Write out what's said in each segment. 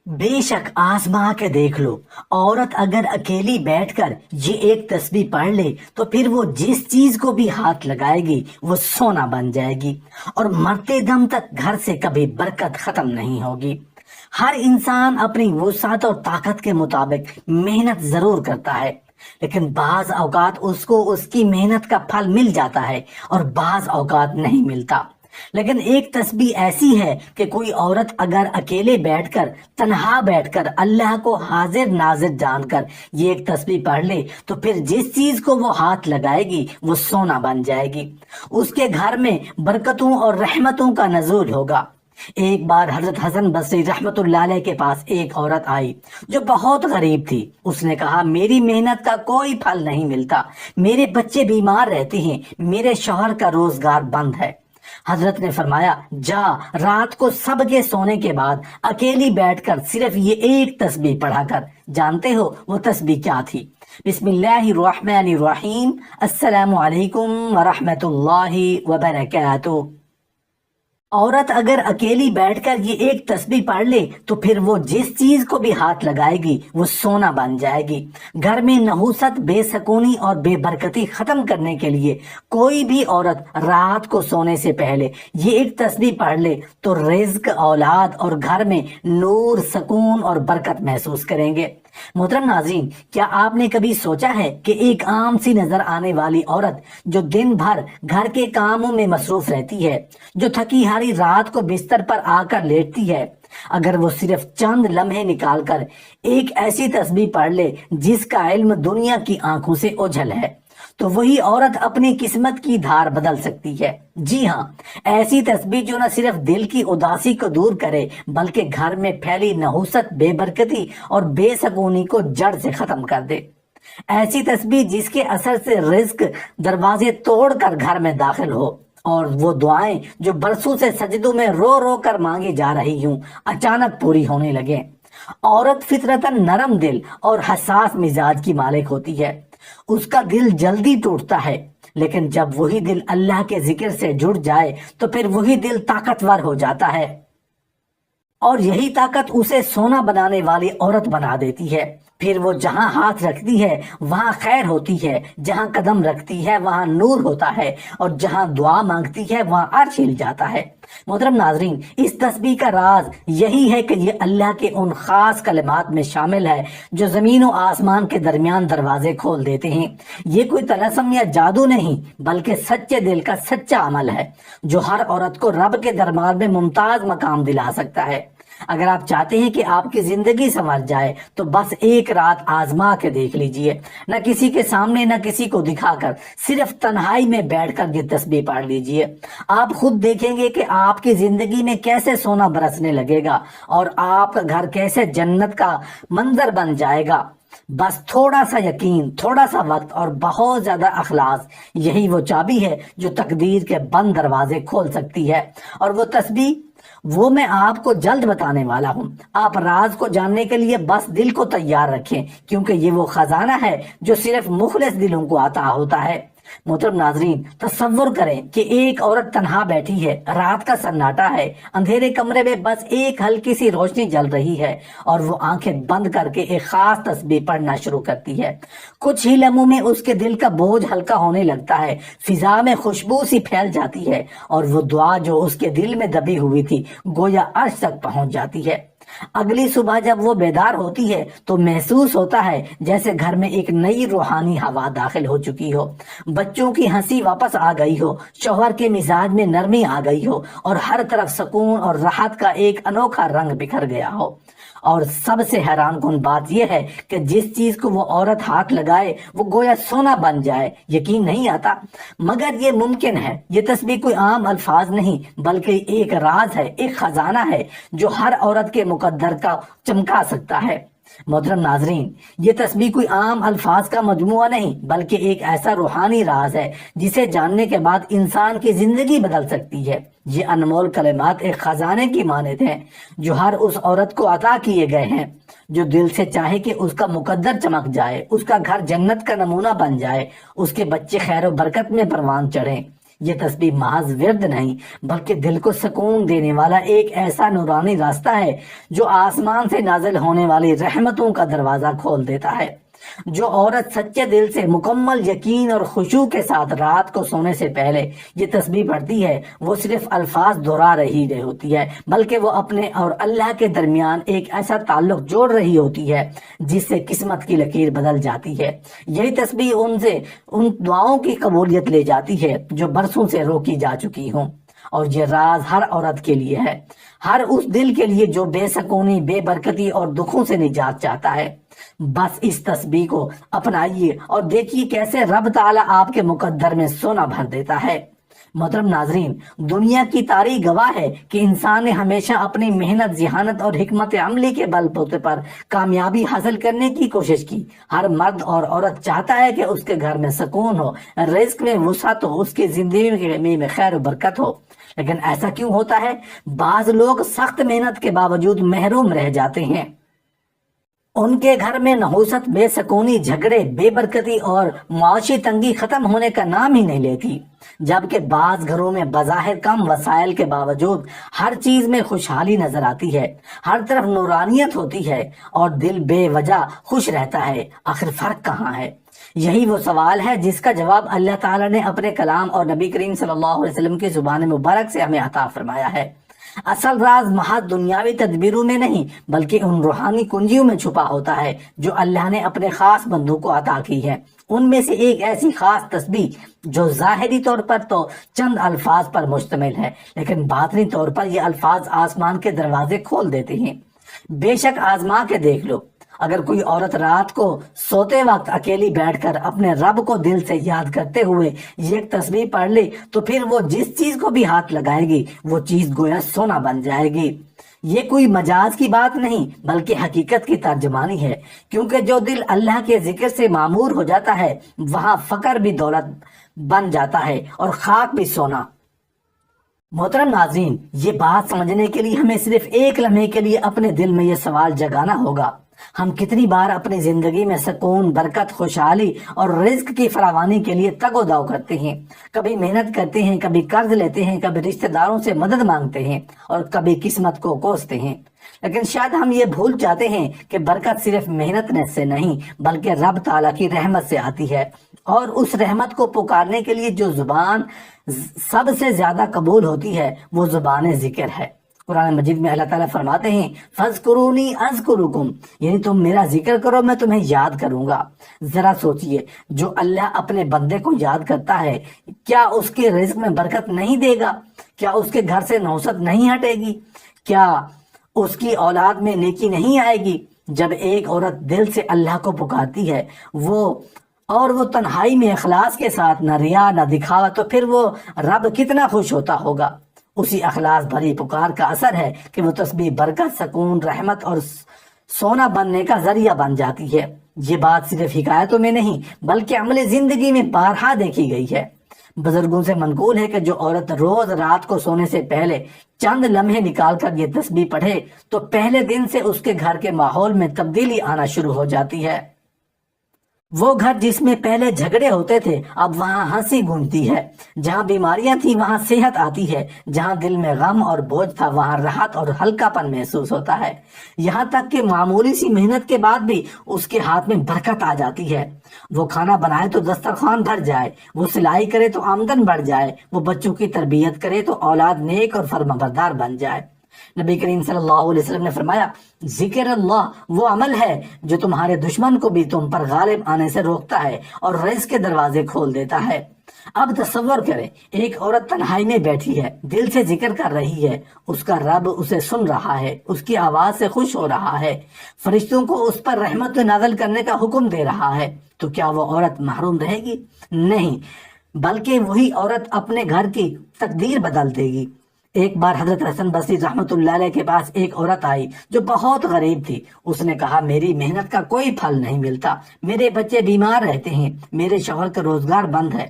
بے شک آزما کے دیکھ لو، عورت اگر اکیلی بیٹھ کر یہ ایک تسبیح پڑھ لے تو پھر وہ جس چیز کو بھی ہاتھ لگائے گی وہ سونا بن جائے گی، اور مرتے دم تک گھر سے کبھی برکت ختم نہیں ہوگی۔ ہر انسان اپنی وسعت اور طاقت کے مطابق محنت ضرور کرتا ہے، لیکن بعض اوقات اس کو اس کی محنت کا پھل مل جاتا ہے اور بعض اوقات نہیں ملتا۔ لیکن ایک تسبیح ایسی ہے کہ کوئی عورت اگر اکیلے بیٹھ کر، تنہا بیٹھ کر اللہ کو حاضر ناظر جان کر یہ ایک تسبیح پڑھ لے تو پھر جس چیز کو وہ ہاتھ لگائے گی وہ سونا بن جائے گی، اس کے گھر میں برکتوں اور رحمتوں کا نزول ہوگا۔ ایک بار حضرت حسن بصری رحمت اللہ علیہ کے پاس ایک عورت آئی جو بہت غریب تھی۔ اس نے کہا، میری محنت کا کوئی پھل نہیں ملتا، میرے بچے بیمار رہتے ہیں، میرے شوہر کا روزگار بند ہے۔ حضرت نے فرمایا، جا رات کو سب کے سونے کے بعد اکیلی بیٹھ کر صرف یہ ایک تسبیح پڑھا کر۔ جانتے ہو وہ تسبیح کیا تھی؟ بسم اللہ الرحمن الرحیم، السلام علیکم ورحمۃ اللہ وبرکاتہ۔ عورت اگر اکیلی بیٹھ کر یہ ایک تسبیح پڑھ لے تو پھر وہ جس چیز کو بھی ہاتھ لگائے گی وہ سونا بن جائے گی۔ گھر میں نحوست، بے سکونی اور بے برکتی ختم کرنے کے لیے کوئی بھی عورت رات کو سونے سے پہلے یہ ایک تسبیح پڑھ لے تو رزق، اولاد اور گھر میں نور، سکون اور برکت محسوس کریں گے۔ محترم ناظرین، کیا آپ نے کبھی سوچا ہے کہ ایک عام سی نظر آنے والی عورت جو دن بھر گھر کے کاموں میں مصروف رہتی ہے، جو تھکی ہاری رات کو بستر پر آ کر لیٹتی ہے، اگر وہ صرف چند لمحے نکال کر ایک ایسی تسبیح پڑھ لے جس کا علم دنیا کی آنکھوں سے اوجھل ہے، تو وہی عورت اپنی قسمت کی دھار بدل سکتی ہے۔ جی ہاں، ایسی تسبیح جو نہ صرف دل کی اداسی کو دور کرے بلکہ گھر میں پھیلی نحوست، بے برکتی اور بے سکونی کو جڑ سے ختم کر دے۔ ایسی تسبیح جس کے اثر سے رزق دروازے توڑ کر گھر میں داخل ہو، اور وہ دعائیں جو برسوں سے سجدوں میں رو رو کر مانگی جا رہی ہوں اچانک پوری ہونے لگیں۔ عورت فطرتاً نرم دل اور حساس مزاج کی مالک ہوتی ہے، اس کا دل جلدی ٹوٹتا ہے، لیکن جب وہی دل اللہ کے ذکر سے جڑ جائے تو پھر وہی دل طاقتور ہو جاتا ہے، اور یہی طاقت اسے سونا بنانے والی عورت بنا دیتی ہے۔ پھر وہ جہاں ہاتھ رکھتی ہے وہاں خیر ہوتی ہے، جہاں قدم رکھتی ہے وہاں نور ہوتا ہے، اور جہاں دعا مانگتی ہے وہاں عرش ہل جاتا ہے۔ محترم ناظرین، اس تسبیح کا راز یہی ہے کہ یہ اللہ کے ان خاص کلمات میں شامل ہے جو زمین و آسمان کے درمیان دروازے کھول دیتے ہیں۔ یہ کوئی طلسم یا جادو نہیں، بلکہ سچے دل کا سچا عمل ہے جو ہر عورت کو رب کے دربار میں ممتاز مقام دلا سکتا ہے۔ اگر آپ چاہتے ہیں کہ آپ کی زندگی سنور جائے تو بس ایک رات آزما کے دیکھ لیجئے، نہ کسی کے سامنے نہ کسی کو دکھا کر، صرف تنہائی میں بیٹھ کر یہ تسبیح پڑھ لیجئے۔ آپ خود دیکھیں گے کہ آپ کی زندگی میں کیسے سونا برسنے لگے گا اور آپ کا گھر کیسے جنت کا منظر بن جائے گا۔ بس تھوڑا سا یقین، تھوڑا سا وقت اور بہت زیادہ اخلاص، یہی وہ چابی ہے جو تقدیر کے بند دروازے کھول سکتی ہے۔ اور وہ تسبیح وہ میں آپ کو جلد بتانے والا ہوں۔ آپ راز کو جاننے کے لیے بس دل کو تیار رکھیں، کیونکہ یہ وہ خزانہ ہے جو صرف مخلص دلوں کو عطا ہوتا ہے۔ محترم ناظرین، تصور کریں کہ ایک عورت تنہا بیٹھی ہے، رات کا سناٹا ہے، اندھیرے کمرے میں بس ایک ہلکی سی روشنی جل رہی ہے، اور وہ آنکھیں بند کر کے ایک خاص تسبیح پڑھنا شروع کرتی ہے۔ کچھ ہی لمحوں میں اس کے دل کا بوجھ ہلکا ہونے لگتا ہے، فضا میں خوشبو سی پھیل جاتی ہے، اور وہ دعا جو اس کے دل میں دبی ہوئی تھی گویا عرش تک پہنچ جاتی ہے۔ اگلی صبح جب وہ بیدار ہوتی ہے تو محسوس ہوتا ہے جیسے گھر میں ایک نئی روحانی ہوا داخل ہو چکی ہو، بچوں کی ہنسی واپس آ گئی ہو، شوہر کے مزاج میں نرمی آ گئی ہو، اور ہر طرف سکون اور راحت کا ایک انوکھا رنگ بکھر گیا ہو۔ اور سب سے حیران کن بات یہ ہے کہ جس چیز کو وہ عورت ہاتھ لگائے وہ گویا سونا بن جائے۔ یقین نہیں آتا، مگر یہ ممکن ہے۔ یہ تسبیح کوئی عام الفاظ نہیں بلکہ ایک راز ہے، ایک خزانہ ہے جو ہر عورت کے مقدر کا چمکا سکتا ہے۔ محترم ناظرین، یہ تسبیح کوئی عام الفاظ کا مجموعہ نہیں بلکہ ایک ایسا روحانی راز ہے جسے جاننے کے بعد انسان کی زندگی بدل سکتی ہے۔ یہ انمول کلمات ایک خزانے کی مانند ہیں جو ہر اس عورت کو عطا کیے گئے ہیں جو دل سے چاہے کہ اس کا مقدر چمک جائے، اس کا گھر جنت کا نمونہ بن جائے، اس کے بچے خیر و برکت میں پروان چڑھیں۔ یہ تسبیح محض ورد نہیں بلکہ دل کو سکون دینے والا ایک ایسا نورانی راستہ ہے جو آسمان سے نازل ہونے والی رحمتوں کا دروازہ کھول دیتا ہے۔ جو عورت سچے دل سے مکمل یقین اور خشوع کے ساتھ رات کو سونے سے پہلے یہ تسبیح پڑھتی ہے وہ صرف الفاظ دہرا رہی ہوتی ہے بلکہ وہ اپنے اور اللہ کے درمیان ایک ایسا تعلق جوڑ رہی ہوتی ہے جس سے قسمت کی لکیر بدل جاتی ہے۔ یہی تسبیح ان دعاؤں کی قبولیت لے جاتی ہے جو برسوں سے روکی جا چکی ہوں، اور یہ راز ہر عورت کے لیے ہے، ہر اس دل کے لیے جو بے سکونی، بے برکتی اور دکھوں سے نجات چاہتا ہے۔ بس اس تسبیح کو اپنائیے اور دیکھیے کیسے رب تعالیٰ آپ کے مقدر میں سونا بھر دیتا ہے۔ محترم ناظرین، دنیا کی تاریخ گواہ ہے کہ انسان نے ہمیشہ اپنی محنت، ذہانت اور حکمت عملی کے بل بوتے پر کامیابی حاصل کرنے کی کوشش کی۔ ہر مرد اور عورت چاہتا ہے کہ اس کے گھر میں سکون ہو، رزق میں وسعت ہو، اس کی زندگی میں خیر و برکت ہو، لیکن ایسا کیوں ہوتا ہے؟ بعض لوگ سخت محنت کے باوجود محروم رہ جاتے ہیں۔ ان کے گھر میں نحوست، بے سکونی، جھگڑے، بے برکتی اور معاشی تنگی ختم ہونے کا نام ہی نہیں لیتی، جبکہ بعض گھروں میں بظاہر کم وسائل کے باوجود ہر چیز میں خوشحالی نظر آتی ہے، ہر طرف نورانیت ہوتی ہے اور دل بے وجہ خوش رہتا ہے۔ آخر فرق کہاں ہے؟ یہی وہ سوال ہے جس کا جواب اللہ تعالیٰ نے اپنے کلام اور نبی کریم صلی اللہ علیہ وسلم کی زبان مبارک سے ہمیں عطا فرمایا ہے۔ اصل راز محض دنیاوی تدبیروں میں نہیں بلکہ ان روحانی کنجیوں میں چھپا ہوتا ہے جو اللہ نے اپنے خاص بندوں کو عطا کی ہے۔ ان میں سے ایک ایسی خاص تسبیح جو ظاہری طور پر تو چند الفاظ پر مشتمل ہے لیکن باطنی طور پر یہ الفاظ آسمان کے دروازے کھول دیتے ہیں۔ بے شک آزما کے دیکھ لو، اگر کوئی عورت رات کو سوتے وقت اکیلی بیٹھ کر اپنے رب کو دل سے یاد کرتے ہوئے یہ ایک تسبیح پڑھ لے تو پھر وہ جس چیز کو بھی ہاتھ لگائے گی وہ چیز گویا سونا بن جائے گی۔ یہ کوئی مجاز کی بات نہیں بلکہ حقیقت کی ترجمانی ہے، کیونکہ جو دل اللہ کے ذکر سے معمور ہو جاتا ہے وہاں فقر بھی دولت بن جاتا ہے اور خاک بھی سونا۔ محترم ناظرین، یہ بات سمجھنے کے لیے ہمیں صرف ایک لمحے کے لیے اپنے دل میں یہ سوال جگانا ہوگا، ہم کتنی بار اپنی زندگی میں سکون، برکت، خوشحالی اور رزق کی فراوانی کے لیے تگ و دو کرتے ہیں؟ کبھی محنت کرتے ہیں، کبھی قرض لیتے ہیں، کبھی رشتہ داروں سے مدد مانگتے ہیں اور کبھی قسمت کو کوستے ہیں، لیکن شاید ہم یہ بھول جاتے ہیں کہ برکت صرف محنت سے نہیں بلکہ رب تعالیٰ کی رحمت سے آتی ہے، اور اس رحمت کو پکارنے کے لیے جو زبان سب سے زیادہ قبول ہوتی ہے وہ زبان ذکر ہے۔ قرآن مجید میں اللہ تعالیٰ فرماتے ہیں فَاذْكُرُونِي أَذْكُرُكُمْ، یعنی تم میرا ذکر کرو میں تمہیں یاد کروں گا۔ ذرا سوچئے، جو اللہ اپنے بندے کو یاد کرتا ہے کیا اس کے رزق میں برکت نہیں دے گا؟ کیا اس کے گھر سے نحوست نہیں ہٹے گی؟ کیا اس کی اولاد میں نیکی نہیں آئے گی؟ جب ایک عورت دل سے اللہ کو پکارتی ہے وہ تنہائی میں اخلاص کے ساتھ، نہ ریا نہ دکھاوا، تو پھر وہ رب کتنا خوش ہوتا ہوگا۔ اسی اخلاص بھری پکار کا اثر ہے کہ وہ تسبیح برکت، سکون، رحمت اور سونا بننے کا ذریعہ بن جاتی ہے۔ یہ بات صرف حکایتوں میں نہیں بلکہ عملی زندگی میں بارہا دیکھی گئی ہے۔ بزرگوں سے منقول ہے کہ جو عورت روز رات کو سونے سے پہلے چند لمحے نکال کر یہ تسبیح پڑھے تو پہلے دن سے اس کے گھر کے ماحول میں تبدیلی آنا شروع ہو جاتی ہے۔ وہ گھر جس میں پہلے جھگڑے ہوتے تھے اب وہاں ہنسی گونجتی ہے، جہاں بیماریاں تھیں وہاں صحت آتی ہے، جہاں دل میں غم اور بوجھ تھا وہاں راحت اور ہلکا پن محسوس ہوتا ہے، یہاں تک کہ معمولی سی محنت کے بعد بھی اس کے ہاتھ میں برکت آ جاتی ہے۔ وہ کھانا بنائے تو دسترخوان بھر جائے، وہ سلائی کرے تو آمدن بڑھ جائے، وہ بچوں کی تربیت کرے تو اولاد نیک اور فرمانبردار بن جائے۔ نبی کریم صلی اللہ علیہ وسلم نے فرمایا ذکر اللہ وہ عمل ہے جو تمہارے دشمن کو بھی تم پر غالب آنے سے روکتا ہے اور رزق کے دروازے کھول دیتا ہے۔ اب تصور کریں، ایک عورت تنہائی میں بیٹھی ہے، دل سے ذکر کر رہی ہے، اس کا رب اسے سن رہا ہے، اس کی آواز سے خوش ہو رہا ہے، فرشتوں کو اس پر رحمت نازل کرنے کا حکم دے رہا ہے، تو کیا وہ عورت محروم رہے گی؟ نہیں، بلکہ وہی عورت اپنے گھر کی تقدیر بدل دے گی۔ ایک بار حضرت حسن بصری رحمت اللہ علیہ کے پاس ایک عورت آئی جو بہت غریب تھی۔ اس نے کہا میری محنت کا کوئی پھل نہیں ملتا، میرے بچے بیمار رہتے ہیں، میرے شوہر کا روزگار بند ہے۔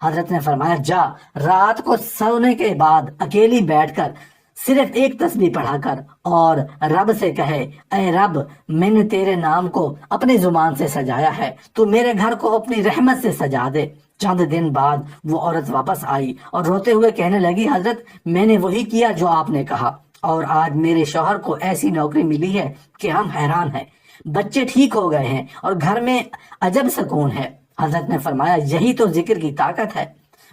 حضرت نے فرمایا جا رات کو سونے کے بعد اکیلی بیٹھ کر صرف ایک تسبیح پڑھا کر اور رب سے کہے اے رب میں نے تیرے نام کو اپنی زبان سے سجایا ہے، تو میرے گھر کو اپنی رحمت سے سجا دے۔ چند دن بعد وہ عورت واپس آئی اور روتے ہوئے کہنے لگی، حضرت میں نے وہی کیا جو آپ نے کہا، اور آج میرے شوہر کو ایسی نوکری ملی ہے کہ ہم حیران ہیں، بچے ٹھیک ہو گئے ہیں اور گھر میں عجب سکون ہے۔ حضرت نے فرمایا، یہی تو ذکر کی طاقت ہے۔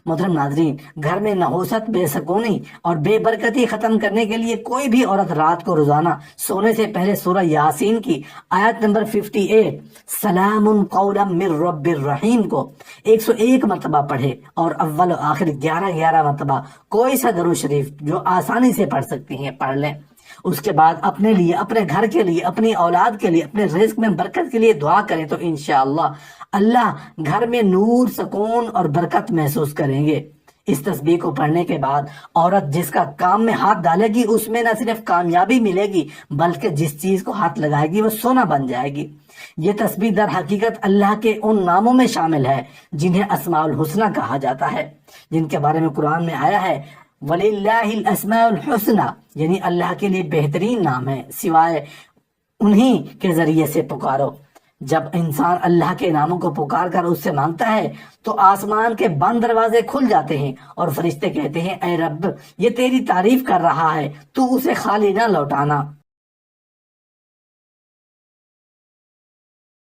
محترم ناظرین، گھر میں نحوست، بے سکونی اور بے برکتی ختم کرنے کے لیے کوئی بھی عورت رات کو روزانہ سونے سے پہلے سورہ یاسین کی آیت نمبر 58 سلام قولا من رب الرحیم کو 101 مرتبہ پڑھے، اور اول و آخر 11 مرتبہ کوئی سا درود شریف جو آسانی سے پڑھ سکتی ہیں پڑھ لیں۔ اس کے بعد اپنے لیے، اپنے گھر کے لیے، اپنی اولاد کے لیے، اپنے رزق میں برکت کے لیے دعا کریں تو انشاءاللہ اللہ گھر میں نور، سکون اور برکت محسوس کریں گے۔ اس تسبیح کو پڑھنے کے بعد عورت جس کا کام میں ہاتھ ڈالے گی اس میں نہ صرف کامیابی ملے گی بلکہ جس چیز کو ہاتھ لگائے گی وہ سونا بن جائے گی۔ یہ تسبیح در حقیقت اللہ کے ان ناموں میں شامل ہے جنہیں اسماء الحسنی کہا جاتا ہے، جن کے بارے میں قرآن میں آیا ہے وَلِلَّهِ الْأَسْمَاءُ الْحُسْنَى، یعنی اللہ کے لیے بہترین نام ہے، سوائے انہی کے ذریعے سے پکارو۔ جب انسان اللہ کے ناموں کو پکار کر اس سے مانگتا ہے تو آسمان کے بند دروازے کھل جاتے ہیں اور فرشتے کہتے ہیں، اے رب یہ تیری تعریف کر رہا ہے، تو اسے خالی نہ لوٹانا۔